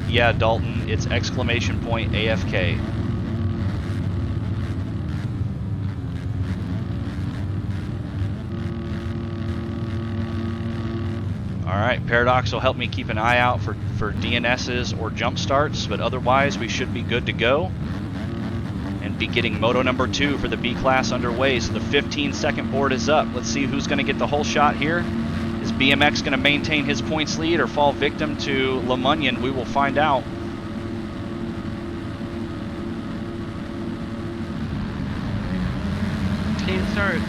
yeah, Dalton, it's exclamation point AFK. All right, Paradox will help me keep an eye out for DNSs or jump starts, but otherwise we should be good to go and be getting Moto number 2 for the B class underway. So the 15-second board is up. Let's see who's going to get the whole shot here. Is BMX going to maintain his points lead or fall victim to LeMunyon? We will find out. Team start.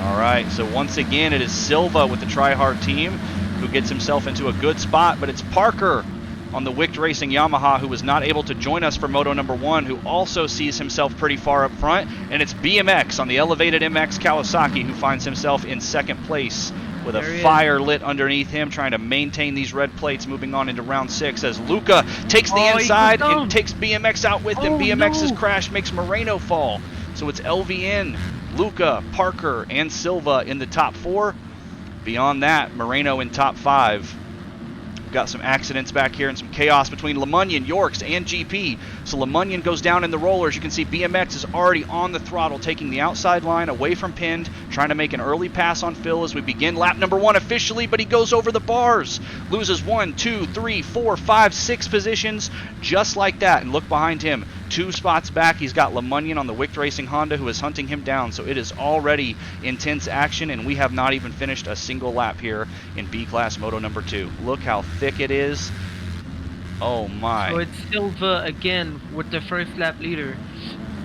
All right, so once again it is Silva with the try-hard team who gets himself into a good spot, but it's Parker on the Wicked Racing Yamaha who was not able to join us for Moto number 1, who also sees himself pretty far up front, and it's BMX on the elevated MX Kawasaki who finds himself in second place with a fire lit underneath him, trying to maintain these red plates moving on into round 6 as Luca takes the inside and takes BMX out with him. BMX's crash makes Moreno fall. So it's LVN, Luca, Parker, and Silva in the top 4. Beyond that, Moreno in top 5. We've got some accidents back here and some chaos between LeMunyon, Yorks, and GP. So LeMunyon goes down in the rollers. You can see BMX is already on the throttle, taking the outside line away from pinned, trying to make an early pass on Phil as we begin lap number 1 officially, but he goes over the bars. Loses 1, 2, 3, 4, 5, 6 positions, just like that. And look behind him. 2 spots back, he's got LeMunyon on the Wicked Racing Honda who is hunting him down. So it is already intense action, and we have not even finished a single lap here in B-Class Moto number 2. Look how thick it is. Oh my. So it's Silva again with the first lap leader,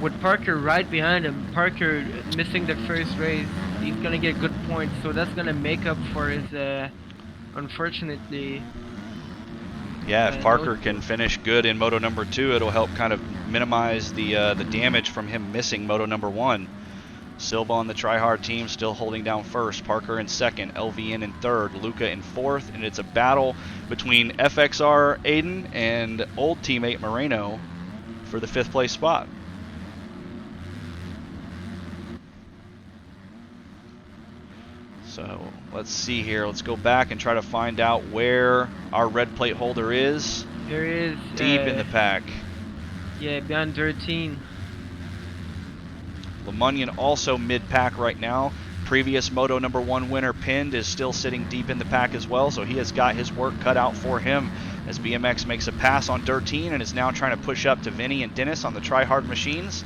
with Parker right behind him. Parker missing the first race. He's gonna get good points, so that's gonna make up for his unfortunately. Yeah, if Parker can finish good in Moto number 2, it'll help kind of minimize the damage from him missing Moto number 1. Silva on the try-hard team still holding down first. Parker in second, LVN in third, Luca in fourth, and it's a battle between FXR Aiden and old teammate Moreno for the 5th place spot. So let's see here. Let's go back and try to find out where our red plate holder is. There is deep in the pack. Yeah, behind 13. LeMunyon also mid-pack right now. Previous Moto number 1 winner pinned is still sitting deep in the pack as well, so he has got his work cut out for him as BMX makes a pass on 13 and is now trying to push up to Vinny and Dennis on the try-hard machines.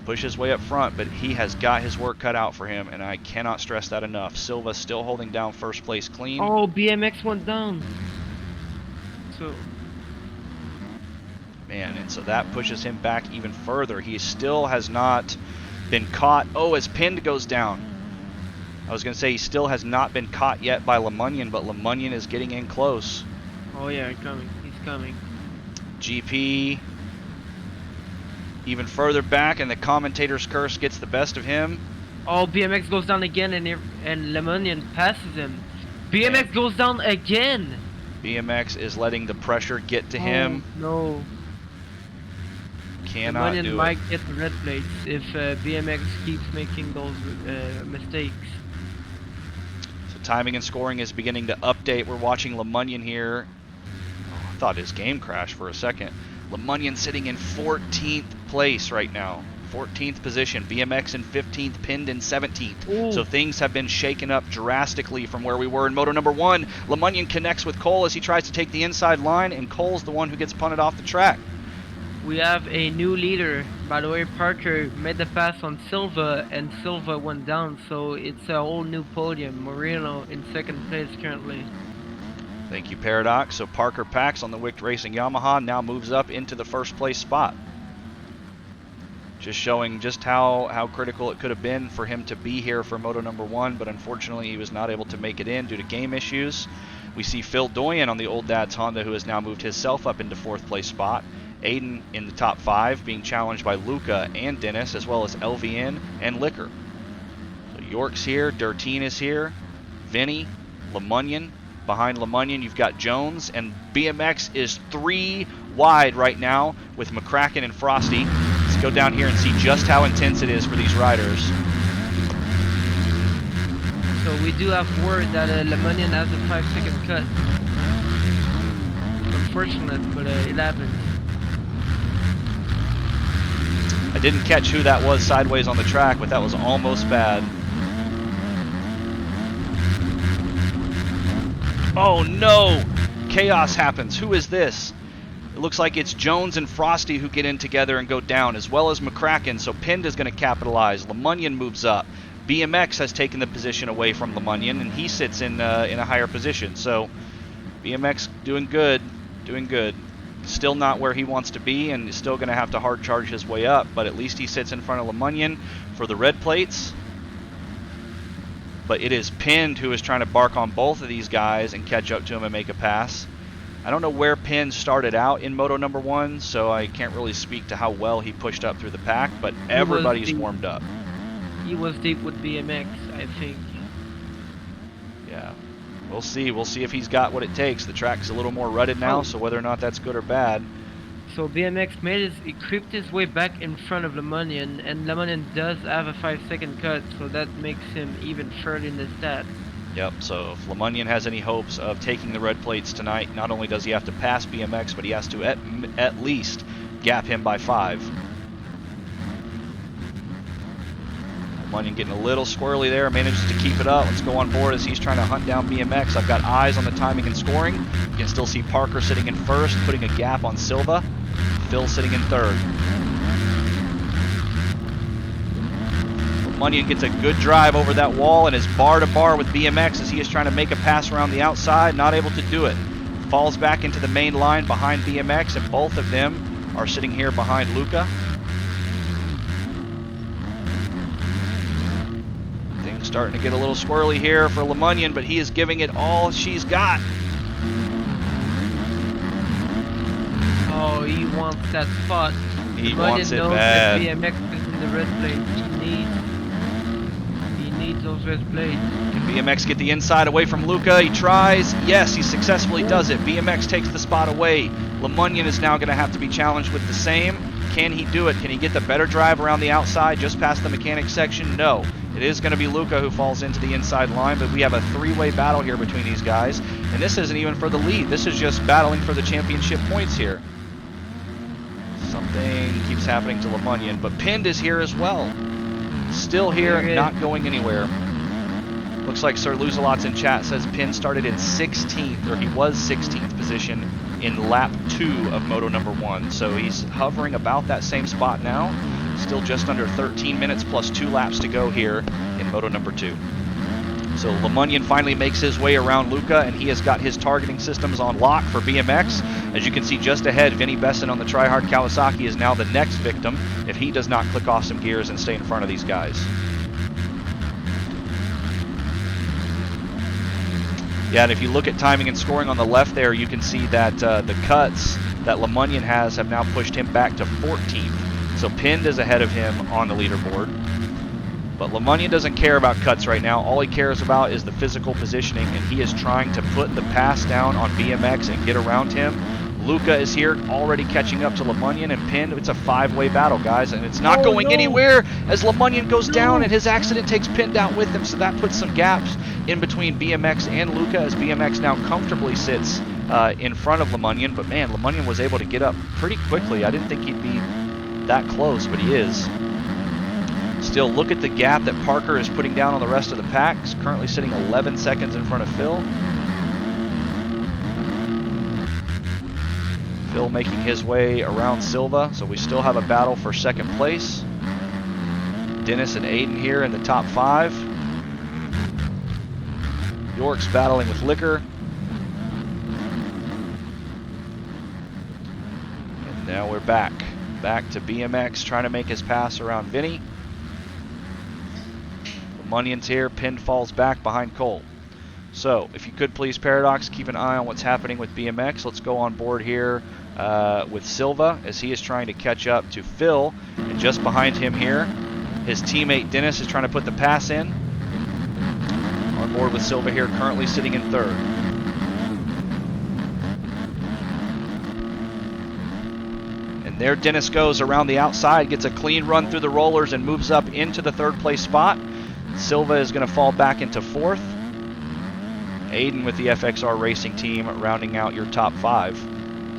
Push his way up front, but he has got his work cut out for him, and I cannot stress that enough. Silva still holding down first place clean. Oh, BMX went down. So man, and so that pushes him back even further. He still has not been caught. Oh, as pinned goes down. I was going to say he still has not been caught yet by LeMunyon, but LeMunyon is getting in close. Oh yeah, coming. He's coming. GP even further back, and the commentator's curse gets the best of him. Oh, BMX goes down again, and LeMunyon passes him. BMX goes down again. BMX is letting the pressure get to him. No. Cannot do it. LeMunyon might get the red plates if BMX keeps making those mistakes. So timing and scoring is beginning to update. We're watching LeMunyon here. Oh, I thought his game crashed for a second. LeMunyon sitting in 14th place right now. 14th position. BMX in 15th, pinned in 17th. Ooh. So things have been shaken up drastically from where we were in Moto number 1. LeMunyon connects with Cole as he tries to take the inside line, and Cole's the one who gets punted off the track. We have a new leader. By the way, Parker made the pass on Silva, and Silva went down, so it's a whole new podium. Moreno in second place currently. Thank you, Paradox. So Parker Pax on the Wicked Racing Yamaha now moves up into the first place spot. Just showing just how critical it could have been for him to be here for Moto number 1, but unfortunately he was not able to make it in due to game issues. We see Phil Doyen on the Old Dad's Honda, who has now moved himself up into 4th place spot. Aiden in the top 5, being challenged by Luca and Dennis, as well as LVN and Liquor. So York's here, Dirteen is here, Vinny, LeMunyon. Behind LeMunyon, you've got Jones, and BMX is 3 wide right now with McCracken and Frosty. Let's go down here and see just how intense it is for these riders. So we do have word that LeMunyon has a 5-second cut. unfortunate, but it happens. I didn't catch who that was sideways on the track, but that was almost bad. Oh no! Chaos happens. Who is this? It looks like it's Jones and Frosty who get in together and go down, as well as McCracken, so Pind is going to capitalize. LeMunyon moves up. BMX has taken the position away from LeMunyon, and he sits in a higher position. So BMX doing good, doing good. Still not where he wants to be, and is still going to have to hard charge his way up, but at least he sits in front of LeMunyon for the red plates. But it is Pind who is trying to bark on both of these guys and catch up to him and make a pass. I don't know where Pind started out in Moto number 1, so I can't really speak to how well he pushed up through the pack, but everybody's warmed up. He was deep with BMX, I think. Yeah, we'll see. We'll see if he's got what it takes. The track's a little more rutted now, so whether or not that's good or bad. So BMX he creeped his way back in front of LeMunyon, and LeMunyon does have a 5-second cut, so that makes him even further in the stat. Yep, so if LeMunyon has any hopes of taking the red plates tonight, not only does he have to pass BMX, but he has to at least gap him by 5. LeMunyon getting a little squirrely there, manages to keep it up. Let's go on board as he's trying to hunt down BMX. I've got eyes on the timing and scoring. You can still see Parker sitting in first, putting a gap on Silva. Phil sitting in third. LeMunyon gets a good drive over that wall and is bar to bar with BMX as he is trying to make a pass around the outside, not able to do it. Falls back into the main line behind BMX, and both of them are sitting here behind Luca. Things starting to get a little squirrely here for LeMunyon, but he is giving it all she's got. Oh, he wants that spot. He LeMunyon wants it knows bad. that BMX is in the red plate. He needs those red plates. Can BMX get the inside away from Luca? He tries. Yes, he successfully does it. BMX takes the spot away. LeMunyon is now going to have to be challenged with the same. Can he do it? Can he get the better drive around the outside just past the mechanic section? No. It is going to be Luca who falls into the inside line, but we have a 3-way battle here between these guys. And this isn't even for the lead. This is just battling for the championship points here. Something keeps happening to LeMunyon, but Pind is here as well. Still here, not going anywhere. Looks like Sir Lose-A-Lot's in chat says Pind started in 16th, or he was 16th position in lap 2 of Moto number 1. So he's hovering about that same spot now. Still just under 13 minutes plus 2 laps to go here in Moto number 2. So LeMunyon finally makes his way around Luca, and he has got his targeting systems on lock for BMX. As you can see just ahead, Vinny Besson on the Tryhard Kawasaki is now the next victim if he does not click off some gears and stay in front of these guys. Yeah, and if you look at timing and scoring on the left there, you can see that the cuts that LeMunyon has have now pushed him back to 14th. So Pind is ahead of him on the leaderboard. But LeMunyon doesn't care about cuts right now. All he cares about is the physical positioning, and he is trying to put the pass down on BMX and get around him. Luca is here already catching up to LeMunyon and Pind. It's a 5-way battle, guys, and it's not going anywhere as LeMunyon goes down, and his accident takes Pind out with him, so that puts some gaps in between BMX and Luca as BMX now comfortably sits in front of LeMunyon. But man, LeMunyon was able to get up pretty quickly. I didn't think he'd be that close, but he is. Still, look at the gap that Parker is putting down on the rest of the pack. He's currently sitting 11 seconds in front of Phil. Phil making his way around Silva, so we still have a battle for second place. Dennis and Aiden here in the top 5. York's battling with Liquor. And now we're back to BMX trying to make his pass around Vinny. Munyon's here, Pind falls back behind Cole. So, if you could please, Paradox, keep an eye on what's happening with BMX. Let's go on board here with Silva as he is trying to catch up to Phil. And just behind him here, his teammate Dennis is trying to put the pass in. On board with Silva here, currently sitting in third. And there Dennis goes around the outside, gets a clean run through the rollers and moves up into the third place spot. Silva is going to fall back into 4th. Aiden with the FXR Racing team rounding out your top 5.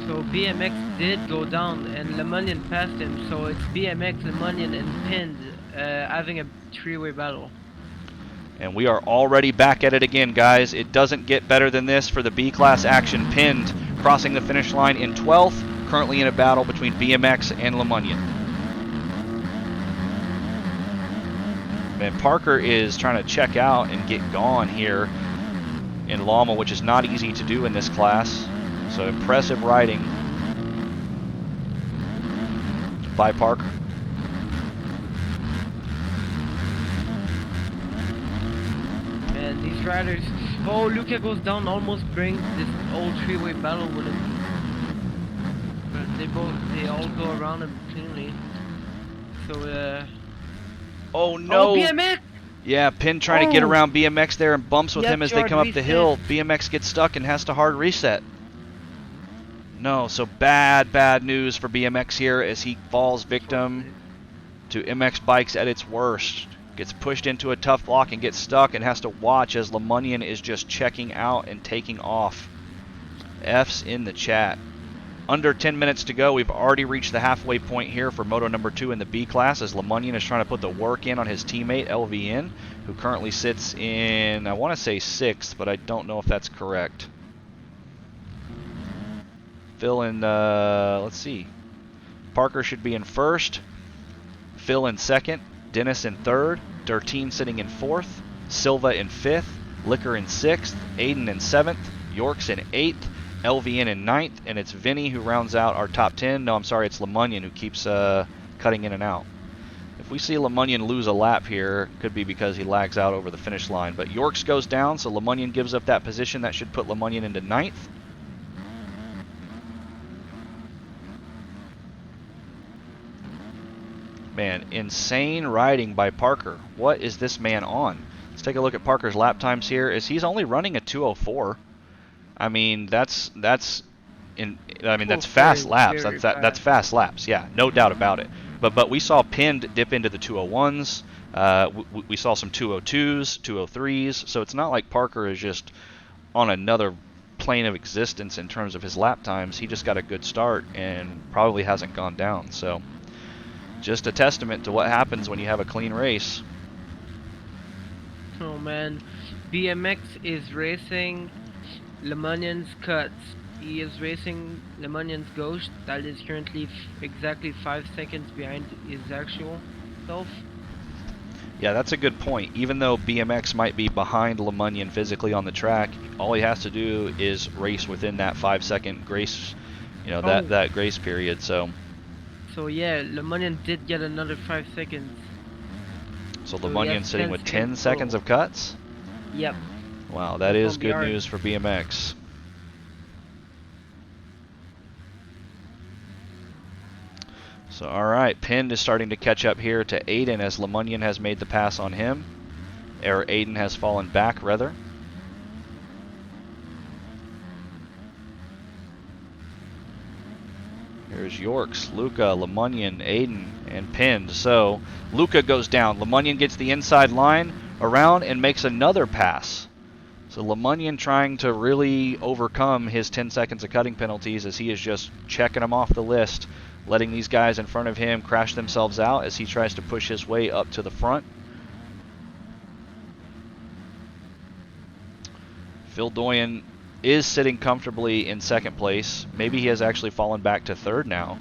So BMX did go down, and Lemonnion passed him. So it's BMX, Lemonnion, and Pinned having a three-way battle. And we are already back at it again, guys. It doesn't get better than this for the B-Class action. Pinned, crossing the finish line in 12th, currently in a battle between BMX and Lemonnion. Man, Parker is trying to check out and get gone here in Llama, which is not easy to do in this class. So impressive riding by Parker. And these riders, oh, Luca goes down, almost brings this old three-way battle with him. But they all go around him cleanly. So Oh no! Oh, BMX! Yeah, Pin trying to get around BMX there and bumps with him as they come up the hill. BMX gets stuck and has to hard reset. No, so bad news for BMX here as he falls victim to MX Bikes at its worst. Gets pushed into a tough block and gets stuck and has to watch as Lemonnion is just checking out and taking off. F's in the chat. Under 10 minutes to go. We've already reached the halfway point here for Moto number 2 in the B class as Lemonnion is trying to put the work in on his teammate LVN, who currently sits in, I want to say 6th, but I don't know if that's correct. Phil in, let's see. Parker should be in 1st. Phil in 2nd. Dennis in 3rd. Dertine sitting in 4th. Silva in 5th. Liquor in 6th. Aiden in 7th. York's in 8th. LVN in 9th. And it's Vinny who rounds out our top 10. No, I'm sorry, it's Lemonnion who keeps cutting in and out. If we see Lemonnion lose a lap here, it could be because he lags out over the finish line. But York's goes down, so Lemonnion gives up that position. That should put Lemonnion into 9th. Man, insane riding by Parker. What is this man on? Let's take a look at Parker's lap times here. Is he's only running a 2:04. I mean, that's fast laps. That's fast laps. Yeah, no doubt about it. But we saw Pinned dip into the 2:01s. We saw some 2:02s, 2:03s. So it's not like Parker is just on another plane of existence in terms of his lap times. He just got a good start and probably hasn't gone down. So just a testament to what happens when you have a clean race. Oh man, BMX is racing Lemonnion's Cuts. He is racing Lemonnion's Ghost. That is currently exactly 5 seconds behind his actual self. Yeah, that's a good point. Even though BMX might be behind Lemonnion physically on the track, all he has to do is race within that 5-second grace, that grace period. So yeah, Lemonnion did get another 5 seconds. So Lemonnion sitting with 10 seconds of cuts? Yep. Wow, that is good news for BMX. So, alright, Pinned is starting to catch up here to Aiden as Lemonnion has made the pass on him. Or Aiden has fallen back, rather. Here's Yorks, Luca, Lemonnion, Aiden, and Pinned. So, Luca goes down. Lemonnion gets the inside line around and makes another pass. So Lemonnion trying to really overcome his 10 seconds of cutting penalties as he is just checking them off the list, letting these guys in front of him crash themselves out as he tries to push his way up to the front. Phil Doyen is sitting comfortably in 2nd place. Maybe he has actually fallen back to 3rd now.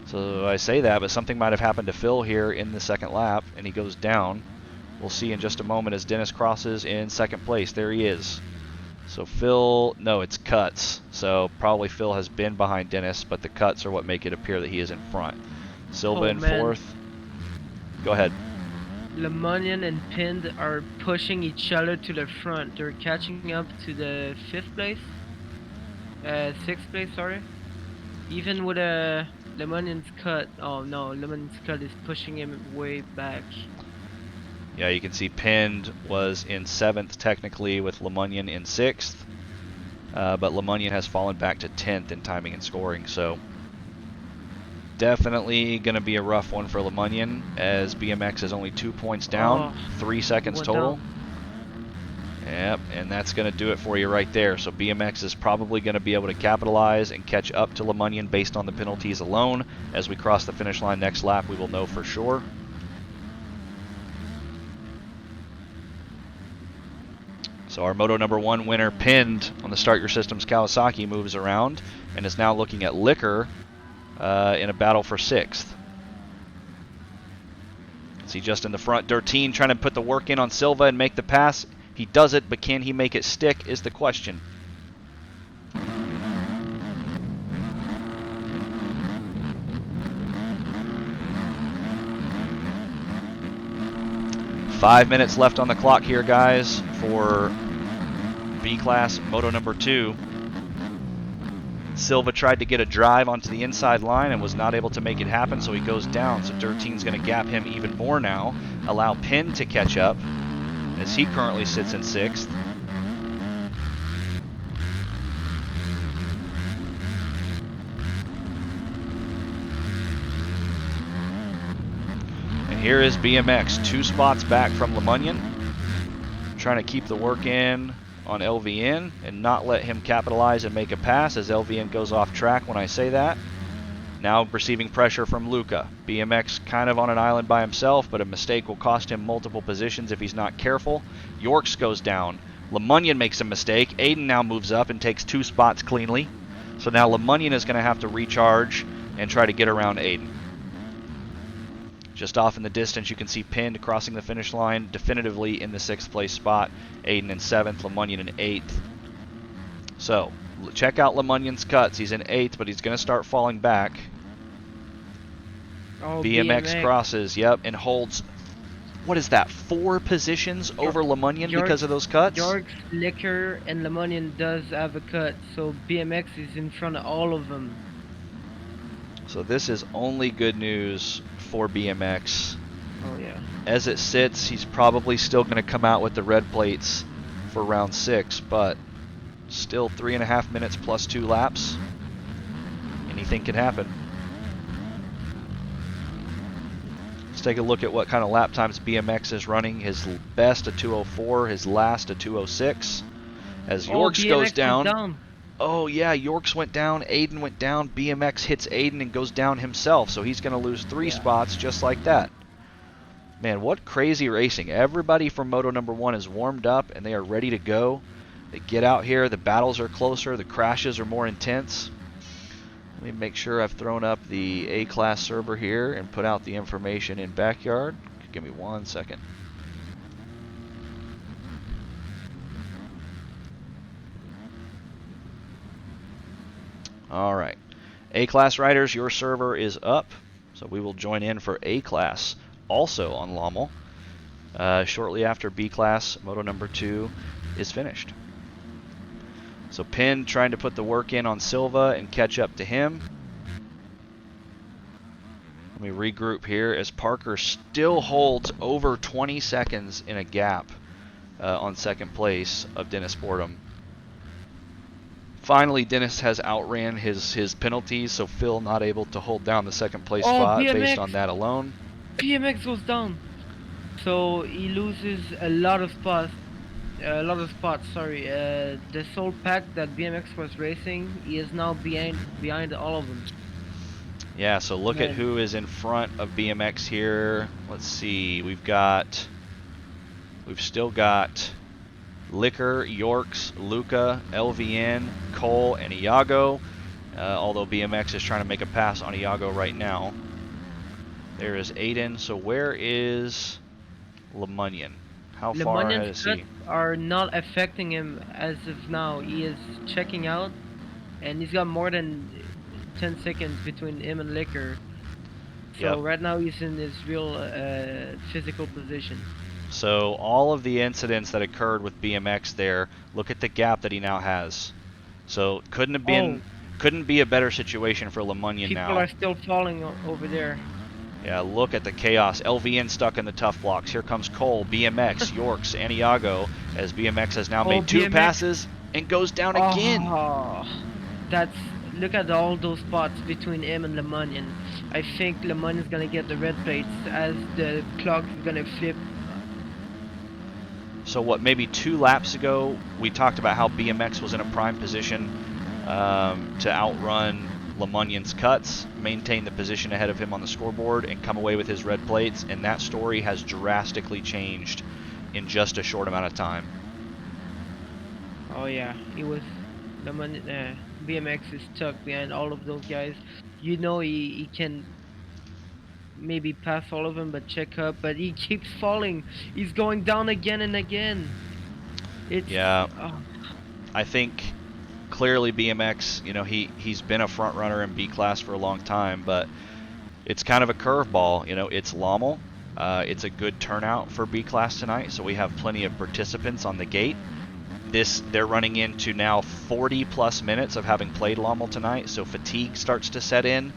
So I say that, but something might have happened to Phil here in the 2nd lap, and he goes down. We'll see in just a moment as Dennis crosses in 2nd place. There he is. So Phil, no, it's cuts. So probably Phil has been behind Dennis, but the cuts are what make it appear that he is in front. Silva in 4th. Go ahead. Lemonnion and Pinned are pushing each other to the front. They're catching up to the 5th place. 6th place, sorry. Even with Lemonnion's cut. Oh no, Lemonnion's cut is pushing him way back. Yeah, you can see Pinned was in 7th technically with Lemonnion in 6th. But Lemonnion has fallen back to 10th in timing and scoring. So definitely going to be a rough one for Lemonnion as BMX is only 2 points down, 3 seconds total. Yep, and that's going to do it for you right there. So BMX is probably going to be able to capitalize and catch up to LeMunion based on the penalties alone. As we cross the finish line next lap, we will know for sure. So our Moto number 1 winner, pinned on the Start Your Systems Kawasaki, moves around and is now looking at Liquor in a battle for 6th. See, just in the front, Dirteen trying to put the work in on Silva and make the pass. He does it, but can he make it stick is the question. Five minutes left on the clock here, guys, for B-Class Moto number 2. Silva tried to get a drive onto the inside line and was not able to make it happen, so he goes down. So Dirteen's going to gap him even more now, allow Pin to catch up, as he currently sits in 6th. And here is BMX, 2 spots back from LeMunion, trying to keep the work in on LVN and not let him capitalize and make a pass as LVN goes off track when I say that. Now receiving pressure from Luca. BMX kind of on an island by himself, but a mistake will cost him multiple positions if he's not careful. Yorks goes down. LeMunion makes a mistake. Aiden now moves up and takes 2 spots cleanly. So now LeMunion is going to have to recharge and try to get around Aiden. Just off in the distance, you can see Pinned crossing the finish line definitively in the 6th place spot. Aiden in 7th, LeMunion in 8th. So, check out LeMunion's cuts. He's in 8th, but he's going to start falling back. Oh, BMX crosses, yep, and holds, what is that, 4 positions over LeMunion because of those cuts? Yorks, Liquor, and LeMunion does have a cut, so BMX is in front of all of them. So this is only good news for BMX. Oh yeah. As it sits, he's probably still going to come out with the red plates for round 6, but still 3.5 minutes plus 2 laps. Anything can happen. Let's take a look at what kind of lap times BMX is running. His best a 2:04, his last a 2:06. As Yorks goes down. Oh yeah, Yorks went down, Aiden went down, BMX hits Aiden and goes down himself, so he's going to lose 3 spots just like that. Man, what crazy racing. Everybody from Moto number 1 is warmed up and they are ready to go. They get out here, the battles are closer, the crashes are more intense. Let me make sure I've thrown up the A-Class server here and put out the information in Backyard. Give me 1 second. All right, A-Class riders, your server is up, so we will join in for A-Class also on Lommel shortly after B-Class Moto number 2 is finished. So Pin trying to put the work in on Silva and catch up to him. Let me regroup here as Parker still holds over 20 seconds in a gap on 2nd place of Dennis Bortum. Finally, Dennis has outran his penalties, so Phil not able to hold down the 2nd place spot BMX. based on that alone. BMX goes down, so he loses a lot of spots. Sorry. The sole pack that BMX was racing, he is now behind all of them. Yeah, so look at who is in front of BMX here. Let's see, we've still got Liquor, Yorks, Luca, LVN, Cole, and Iago. Although BMX is trying to make a pass on Iago right now. There is Aiden. So where is LeMunion? How far ahead is he? Are not affecting him as of now. He is checking out, and he's got more than 10 seconds between him and Liquor. So right now he's in his real physical position. So all of the incidents that occurred with BMX there, look at the gap that he now has. So couldn't be a better situation for LeMunion now. People are still falling over there. Yeah, look at the chaos. LVN stuck in the tough blocks. Here comes Cole, BMX, Yorks, and Iago, as BMX has now made 2 passes and goes down again. Look at all those spots between him and LeMunion. I think LeMunion's gonna get the red plates as the clock is gonna flip. So what, maybe 2 laps ago, we talked about how BMX was in a prime position to outrun LeMunion's cuts, maintain the position ahead of him on the scoreboard, and come away with his red plates, and that story has drastically changed in just a short amount of time. Oh yeah, he was BMX is stuck behind all of those guys. You know he can maybe pass all of them, but check up. But he keeps falling. He's going down again and again. It's Yeah, oh, I think clearly BMX, you know, he's been a front runner in B class for a long time, but it's kind of a curveball. You know, it's Lommel. It's a good turnout for B class tonight, so we have plenty of participants on the gate. They're running into now 40 plus minutes of having played Lommel tonight, so fatigue starts to set in.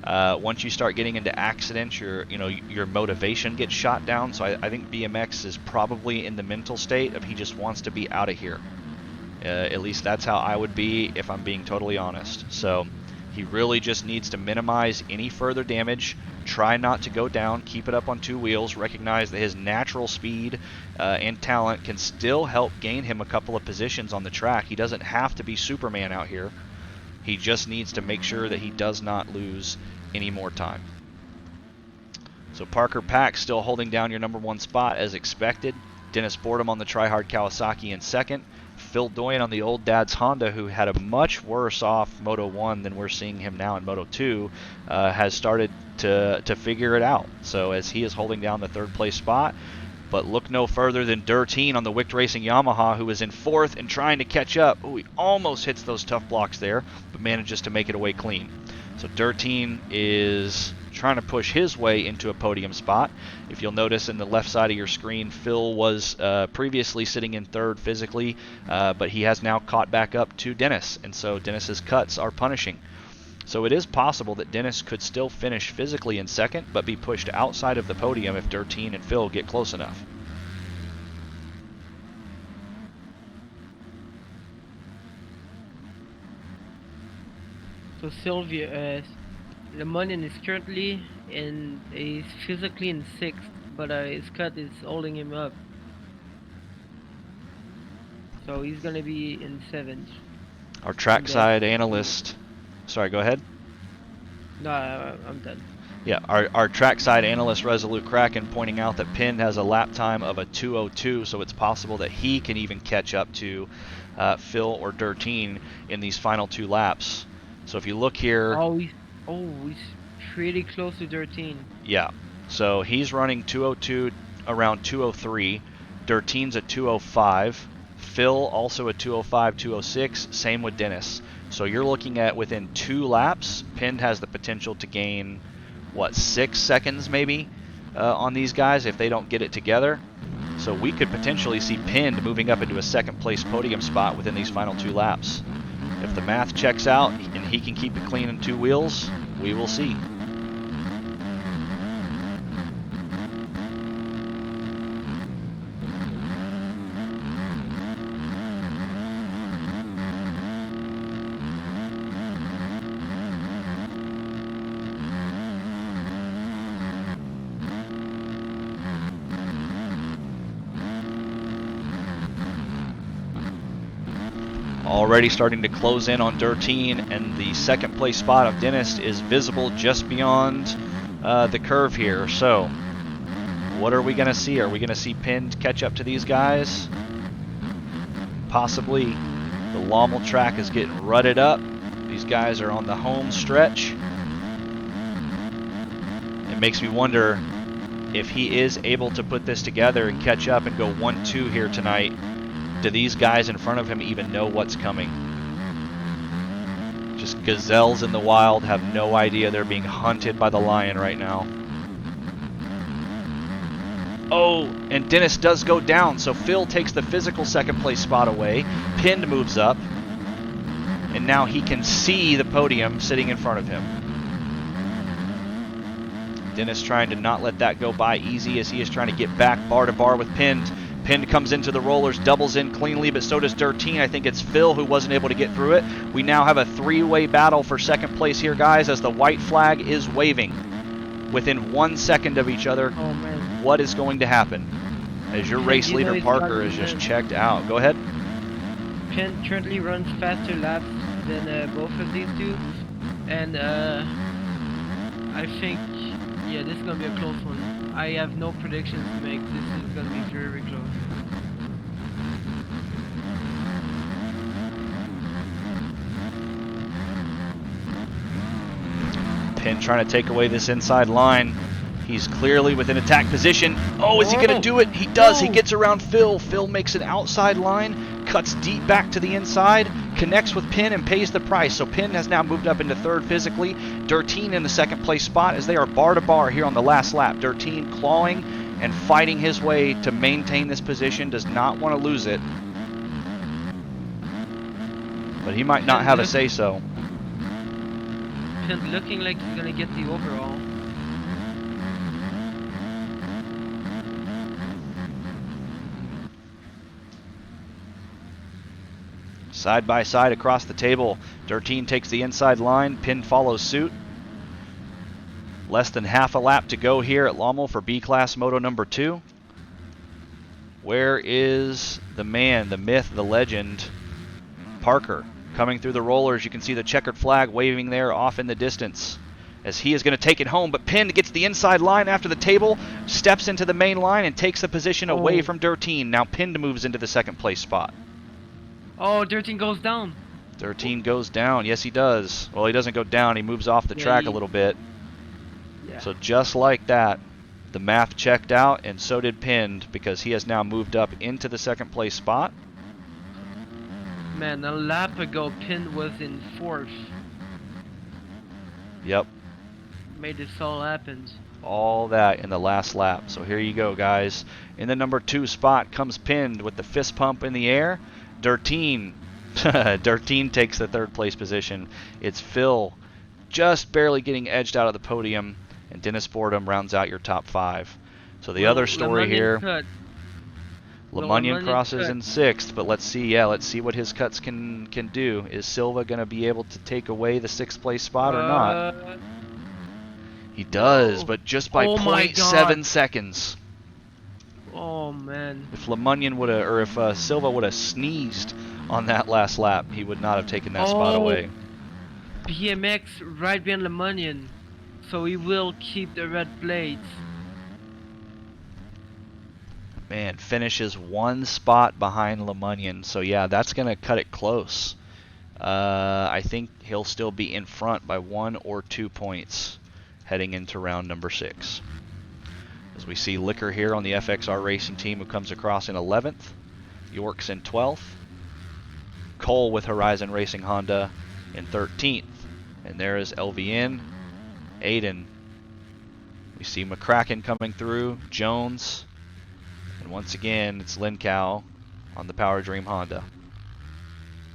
Once you start getting into accidents, your motivation gets shot down. So I think BMX is probably in the mental state of he just wants to be out of here. At least that's how I would be if I'm being totally honest. So he really just needs to minimize any further damage, try not to go down, keep it up on 2 wheels, recognize that his natural speed and talent can still help gain him a couple of positions on the track. He doesn't have to be Superman out here. He just needs to make sure that he does not lose any more time. So Parker Pack still holding down your number 1 spot as expected. Dennis Boredom on the Tryhard Kawasaki in second. Phil Doyen on the old dad's Honda, who had a much worse off Moto 1 than we're seeing him now in Moto 2, has started to figure it out. So as he is holding down the 3rd place spot, but look no further than Durteen on the Wicked Racing Yamaha, who is in 4th and trying to catch up. Oh, he almost hits those tough blocks there, but manages to make it away clean. So Durteen is trying to push his way into a podium spot. If you'll notice in the left side of your screen, Phil was previously sitting in 3rd physically, but he has now caught back up to Dennis, and so Dennis's cuts are punishing. So it is possible that Dennis could still finish physically in 2nd, but be pushed outside of the podium if Durteen and Phil get close enough. so Sylvia LeMunion is currently he's physically in 6th, but his cut is holding him up. So he's gonna be in 7th. Our trackside analyst. Sorry, go ahead. No, I'm done. Yeah, our trackside analyst Resolute Kraken pointing out that Pind has a lap time of a 2:02, so it's possible that he can even catch up to Phil or Durteen in these final 2 laps. So if you look here, he's pretty close to 13. Yeah, so he's running 2:02 around 2:03. Durteen's at 2:05. Phil also at 2:05, 2:06. Same with Dennis. So you're looking at within 2 laps, Pind has the potential to gain, what, 6 seconds maybe on these guys if they don't get it together. So we could potentially see Pind moving up into a 2nd place podium spot within these final 2 laps. If the math checks out and he can keep it clean in 2 wheels, we will see. Already starting to close in on Durteen, and the 2nd place spot of Dennis is visible just beyond the curve here. So what are we going to see? Are we going to see Pind catch up to these guys? Possibly. The Lommel track is getting rutted up. These guys are on the home stretch. It makes me wonder if he is able to put this together and catch up and go 1-2 here tonight. Do these guys in front of him even know what's coming? Just gazelles in the wild have no idea they're being hunted by the lion right now. Oh, and Dennis does go down, so Phil takes the physical 2nd place spot away. Pind moves up, and now he can see the podium sitting in front of him. Dennis trying to not let that go by easy as he is trying to get back bar to bar with Pind. Pind comes into the rollers, doubles in cleanly, but so does Durteen. I think it's Phil who wasn't able to get through it. We now have a 3-way battle for 2nd place here, guys, as the white flag is waving. Within 1 second of each other, Oh man. what is going to happen? as your race You know leader he's Parker got is just the- checked out. Go ahead. Pin currently runs faster laps than both of these two, and I think, yeah, this is gonna be a close one. I have no predictions to make. This is gonna be very close. Pin trying to take away this inside line. He's clearly within attack position. Oh, is he going to do it? He does. He gets around Phil. Phil makes an outside line, cuts deep back to the inside, connects with Pin and pays the price. So Pin has now moved up into third physically. Dirteen in the second place spot as they are bar to bar here on the last lap. Dirteen clawing and fighting his way to maintain this position. Does not want to lose it. But he might not have a say-so. Pin looking like he's gonna get the overall. Side by side across the table. Dirteen takes the inside line. Pin follows suit. Less than half a lap to go here at Lommel for B-Class Moto number 2. Where is the man, the myth, the legend, Parker? Coming through the rollers, you can see the checkered flag waving there off in the distance as he is going to take it home, but Pin gets the inside line after the table, steps into the main line and takes the position away from Dirteen. Now Pin moves into the second place spot. Oh, Dirteen goes down. Dirteen goes down. Yes, he does. Well, he doesn't go down. He moves off the track a little bit. Yeah. So just like that, the math checked out, and so did Pin, because he has now moved up into the second place spot. Man, a lap ago, Pin was in fourth. Yep. Made this all happen. All that in the last lap. So here you go, guys. In the number 2 spot comes Pin with the fist pump in the air. Dirteen. Dirteen takes the third place position. It's Phil just barely getting edged out of the podium, and Dennis Boredom rounds out your top 5. So the other story here, LeMunion crosses in 6th, but let's see. Yeah, let's see what his cuts can do. Is Silva going to be able to take away the 6th place spot or not? He does, but just by 0.7 seconds. Oh man! If LeMunion would have, or if Silva would have sneezed on that last lap, he would not have taken that spot away. BMX right behind LeMunion, so he will keep the red plates. Man, finishes 1 spot behind LeMunion, so yeah, that's going to cut it close. I think he'll still be in front by 1 or 2 points heading into round number 6. As we see Liquor here on the FXR Racing team, who comes across in 11th. York's in 12th. Cole with Horizon Racing Honda in 13th. And there is LVN, Aiden. We see McCracken coming through, Jones. And once again, it's Lin Cow on the Power Dream Honda.